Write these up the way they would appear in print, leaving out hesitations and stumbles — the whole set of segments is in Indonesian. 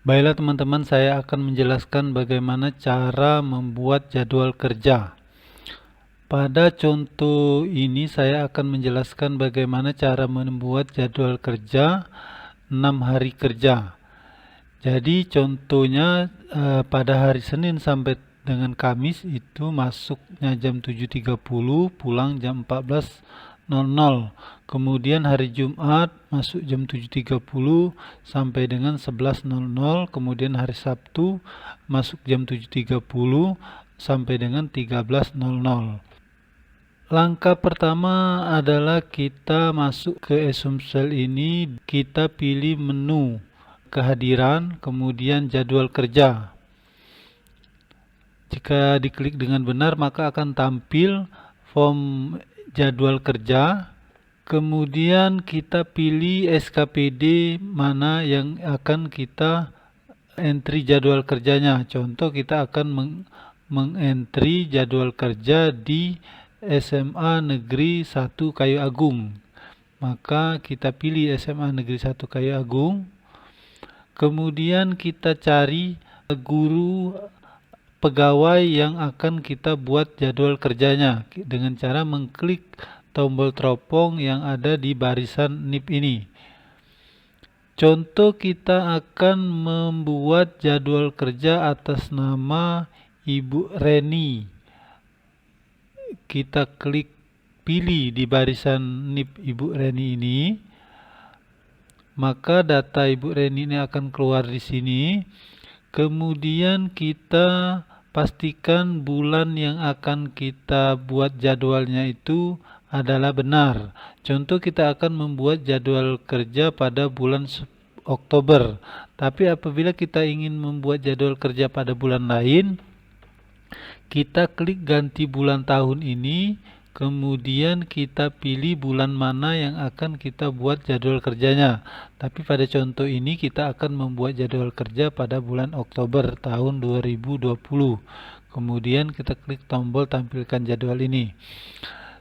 Baiklah teman-teman, saya akan menjelaskan bagaimana cara membuat jadwal kerja. Pada contoh ini saya akan menjelaskan bagaimana cara membuat jadwal kerja 6 hari kerja. Jadi contohnya pada hari Senin sampai dengan Kamis itu masuknya jam 7.30, pulang jam 14.00. Kemudian hari Jumat masuk jam 7.30 sampai dengan 11.00. Kemudian hari Sabtu masuk jam 7.30 sampai dengan 13.00. Langkah pertama adalah kita masuk ke Essential ini, kita pilih menu kehadiran, kemudian jadwal kerja. Jika diklik dengan benar, maka akan tampil form jadwal kerja. Kemudian kita pilih SKPD mana yang akan kita entry jadwal kerjanya. Contoh, kita akan mengentry jadwal kerja di SMA Negeri 1 Kayu Agung. Maka kita pilih SMA Negeri 1 Kayu Agung. Kemudian kita cari guru pegawai yang akan kita buat jadwal kerjanya dengan cara mengklik tombol teropong yang ada di barisan NIP ini. Contoh, kita akan membuat jadwal kerja atas nama Ibu Reni. Kita klik pilih di barisan NIP Ibu Reni ini. Maka data Ibu Reni ini akan keluar di sini. Kemudian kita pastikan bulan yang akan kita buat jadwalnya itu adalah benar. Contoh, kita akan membuat jadwal kerja pada bulan Oktober. Tapi apabila kita ingin membuat jadwal kerja pada bulan lain, kita klik ganti bulan tahun ini. Kemudian kita pilih bulan mana yang akan kita buat jadwal kerjanya. Tapi pada contoh ini kita akan membuat jadwal kerja pada bulan Oktober tahun 2020. Kemudian kita klik tombol tampilkan jadwal ini.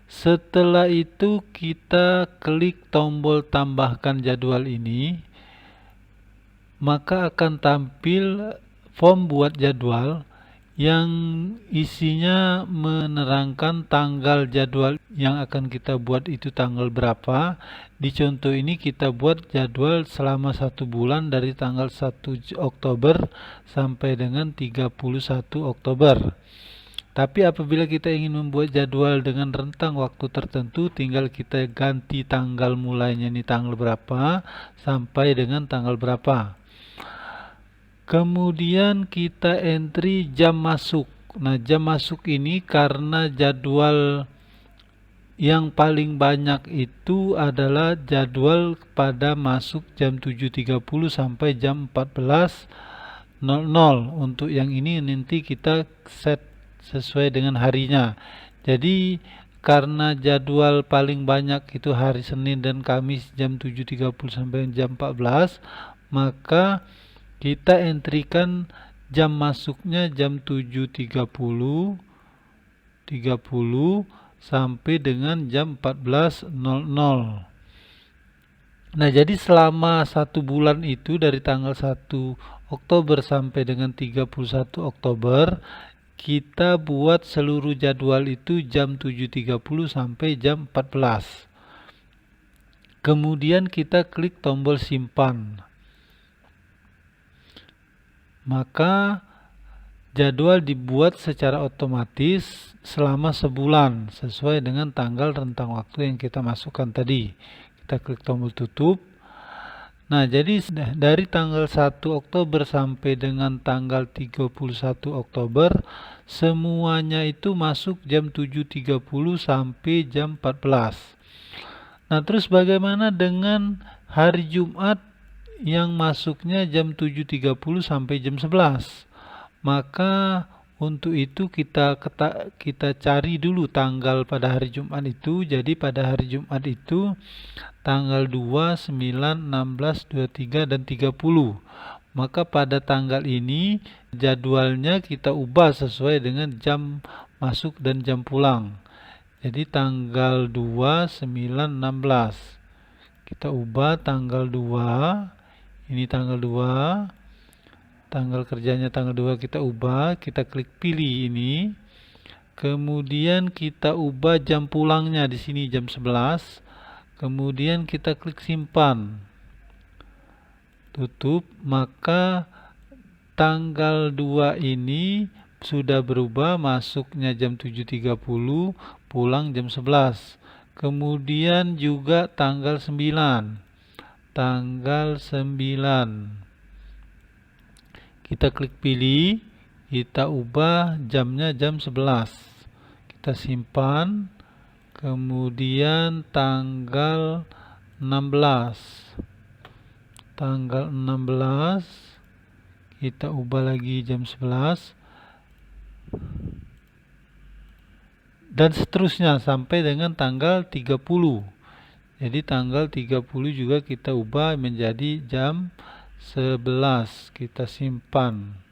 Setelah itu kita klik tombol tambahkan jadwal ini. Maka akan tampil form buat jadwal yang isinya menerangkan tanggal jadwal yang akan kita buat itu tanggal berapa. Di contoh ini kita buat jadwal selama 1 bulan dari tanggal 1 Oktober sampai dengan 31 Oktober. Tapi apabila kita ingin membuat jadwal dengan rentang waktu tertentu, tinggal kita ganti tanggal mulainya ini tanggal berapa sampai dengan tanggal berapa. Kemudian kita entry jam masuk. Nah, jam masuk ini karena jadwal yang paling banyak itu adalah jadwal pada masuk jam 7.30 sampai jam 14.00. Untuk yang ini nanti kita set sesuai dengan harinya. Jadi karena jadwal paling banyak itu hari Senin dan Kamis jam 7.30 sampai jam 14, maka kita entrykan jam masuknya jam 7.30 sampai dengan jam 14.00. Nah, jadi selama 1 bulan itu dari tanggal 1 Oktober sampai dengan 31 Oktober, kita buat seluruh jadwal itu jam 7.30 sampai jam 14. Kemudian kita klik tombol simpan. Maka jadwal dibuat secara otomatis selama sebulan sesuai dengan tanggal rentang waktu yang kita masukkan tadi. Kita klik tombol tutup. Nah, jadi dari tanggal 1 Oktober sampai dengan tanggal 31 Oktober semuanya itu masuk jam 7.30 sampai jam 14. Nah, terus bagaimana dengan hari Jumat yang masuknya jam 7.30 sampai jam 11? Maka untuk itu kita cari dulu tanggal pada hari Jumat itu. Jadi pada hari Jumat itu tanggal 2, 9, 16, 23, dan 30. Maka pada tanggal ini jadwalnya kita ubah sesuai dengan jam masuk dan jam pulang. Jadi tanggal 2, 9, 16. Kita ubah tanggal 2. Ini tanggal 2. tanggal kerjanya tanggal 2 kita ubah, kita klik pilih ini. Kemudian kita ubah jam pulangnya di sini jam 11. Kemudian kita klik simpan. Tutup, maka tanggal 2 ini sudah berubah, masuknya jam 7.30, pulang jam 11. Kemudian juga tanggal 9. Tanggal 9. Kita klik pilih, kita ubah jamnya jam 11. Kita simpan. Kemudian tanggal 16. Tanggal 16 kita ubah lagi jam 11. Dan seterusnya sampai dengan tanggal 30. Jadi tanggal 30 juga kita ubah menjadi jam 11. Kita simpan.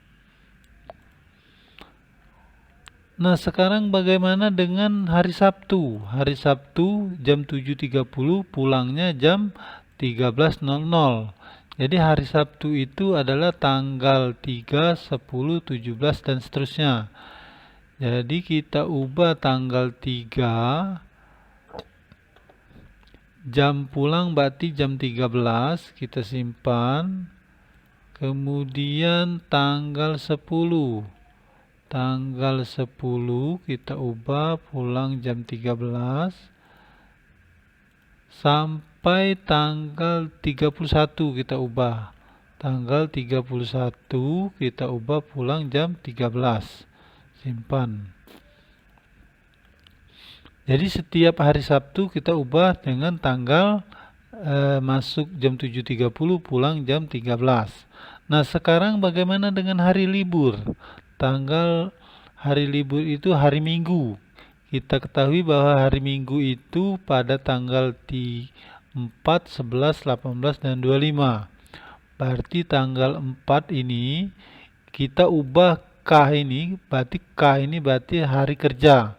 Nah, sekarang bagaimana dengan hari Sabtu? Hari Sabtu jam 7.30, pulangnya jam 13.00. Jadi hari Sabtu itu adalah tanggal 3, 10, 17 dan seterusnya. Jadi kita ubah tanggal 3, jam pulang berarti jam 13, kita simpan. Kemudian tanggal 10. Tanggal 10 kita ubah pulang jam 13 sampai tanggal 31 kita ubah. Tanggal 31 kita ubah pulang jam 13. Simpan. Jadi setiap hari Sabtu kita ubah dengan tanggal masuk jam 7.30, pulang jam 13. Nah, sekarang bagaimana dengan hari libur? Tanggal hari libur itu hari Minggu. Kita ketahui bahwa hari Minggu itu pada tanggal 4, 11, 18, dan 25. Berarti tanggal 4 ini kita ubah K ini, berarti K ini berarti hari kerja.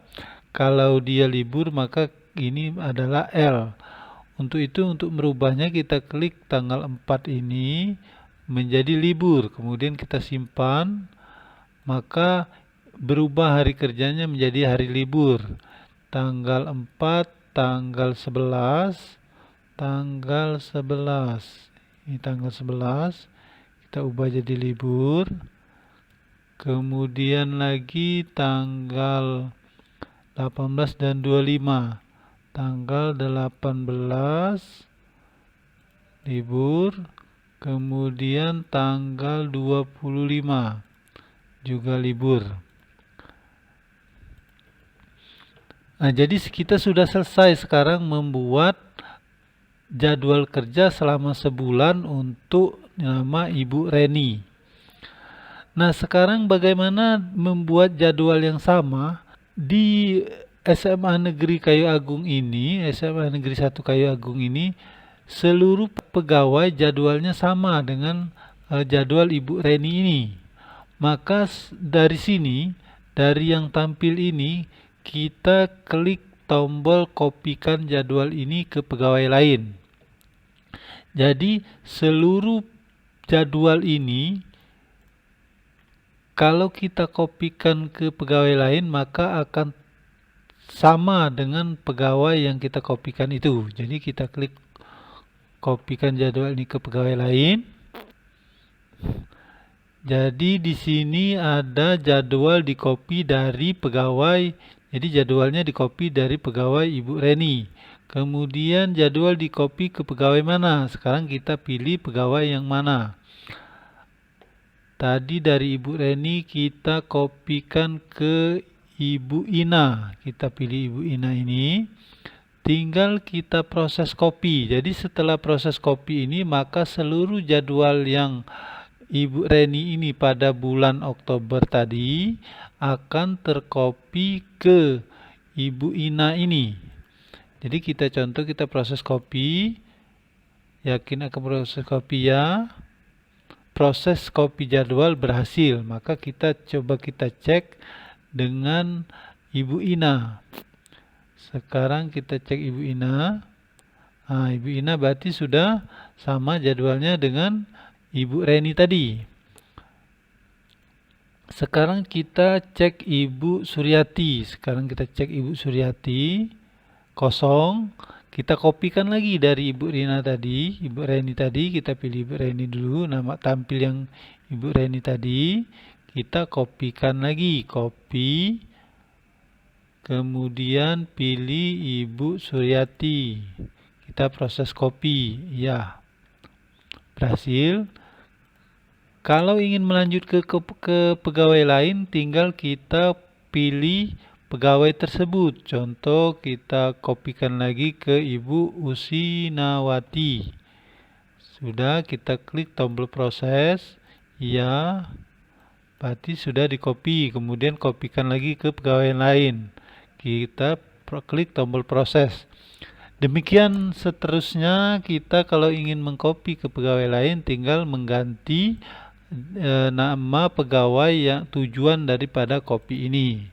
Kalau dia libur maka ini adalah L. Untuk itu, untuk merubahnya kita klik tanggal 4 ini menjadi libur. Kemudian kita simpan. Maka berubah hari kerjanya menjadi hari libur. Tanggal 4, tanggal 11, tanggal 11. Ini tanggal 11 kita ubah jadi libur. Kemudian lagi tanggal 18 dan 25. Tanggal 18 libur. Kemudian tanggal 25 juga libur. Nah, jadi kita sudah selesai sekarang membuat jadwal kerja selama sebulan untuk nama Ibu Reni. Nah, sekarang bagaimana membuat jadwal yang sama di SMA Negeri Kayu Agung ini, SMA Negeri 1 Kayu Agung ini, seluruh pegawai jadwalnya sama dengan jadwal Ibu Reni ini. Maka dari sini, dari yang tampil ini, kita klik tombol kopikan jadwal ini ke pegawai lain. Jadi seluruh jadwal ini kalau kita kopikan ke pegawai lain maka akan sama dengan pegawai yang kita kopikan itu. Jadi kita klik kopikan jadwal ini ke pegawai lain. Jadi di sini ada jadwal di copy dari pegawai. Jadi jadwalnya di copy dari pegawai Ibu Reni. Kemudian jadwal di copy ke pegawai mana? Sekarang kita pilih pegawai yang mana. Tadi dari Ibu Reni kita kopikan ke Ibu Ina. Kita pilih Ibu Ina ini. Tinggal kita proses copy. Jadi setelah proses copy ini maka seluruh jadwal yang Ibu Reni ini pada bulan Oktober tadi akan tercopy ke Ibu Ina ini. Jadi kita contoh, kita proses copy. Yakin akan proses copy ya. Proses copy jadwal berhasil. Maka kita coba kita cek dengan Ibu Ina. Sekarang kita cek Ibu Ina. Nah, Ibu Ina berarti sudah sama jadwalnya dengan Ibu Reni tadi. Sekarang kita cek Ibu Suryati. Sekarang kita cek Ibu Suryati. Kosong. Kita kopikan lagi dari Ibu Rina tadi. Ibu Reni tadi. Kita pilih Ibu Reni dulu. Nama tampil yang Ibu Reni tadi. Kita kopikan lagi. Copy. Kemudian pilih Ibu Suryati. Kita proses copy. Ya. Berhasil. Kalau ingin melanjut ke pegawai lain, tinggal kita pilih pegawai tersebut. Contoh, kita kopikan lagi ke Ibu Usinawati. Sudah, kita klik tombol proses. Ya, berarti sudah di-copy. Kemudian kopikan lagi ke pegawai lain. Kita klik tombol proses. Demikian seterusnya, kita kalau ingin mengcopy ke pegawai lain tinggal mengganti nama pegawai yang tujuan daripada copy ini.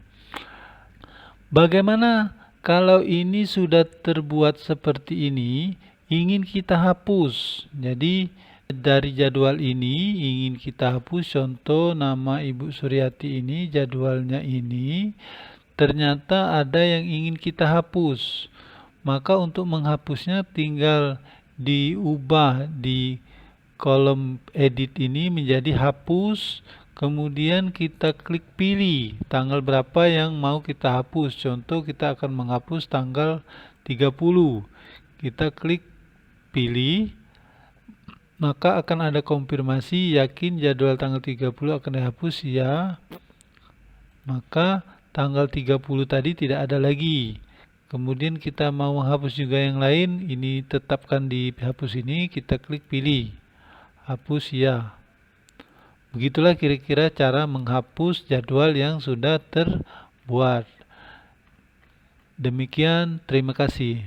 Bagaimana kalau ini sudah terbuat seperti ini, ingin kita hapus? Jadi dari jadwal ini ingin kita hapus, contoh nama Ibu Suryati ini, jadwalnya ini, ternyata ada yang ingin kita hapus. Maka untuk menghapusnya tinggal diubah di kolom edit ini menjadi hapus, kemudian kita klik pilih tanggal berapa yang mau kita hapus. Contoh, kita akan menghapus tanggal 30. Kita klik pilih, maka akan ada konfirmasi yakin jadwal tanggal 30 akan dihapus, ya. Maka tanggal 30 tadi tidak ada lagi. Kemudian kita mau menghapus juga yang lain, ini tetapkan dihapus ini, kita klik pilih. Hapus, ya. Begitulah kira-kira cara menghapus jadwal yang sudah terbuat. Demikian, terima kasih.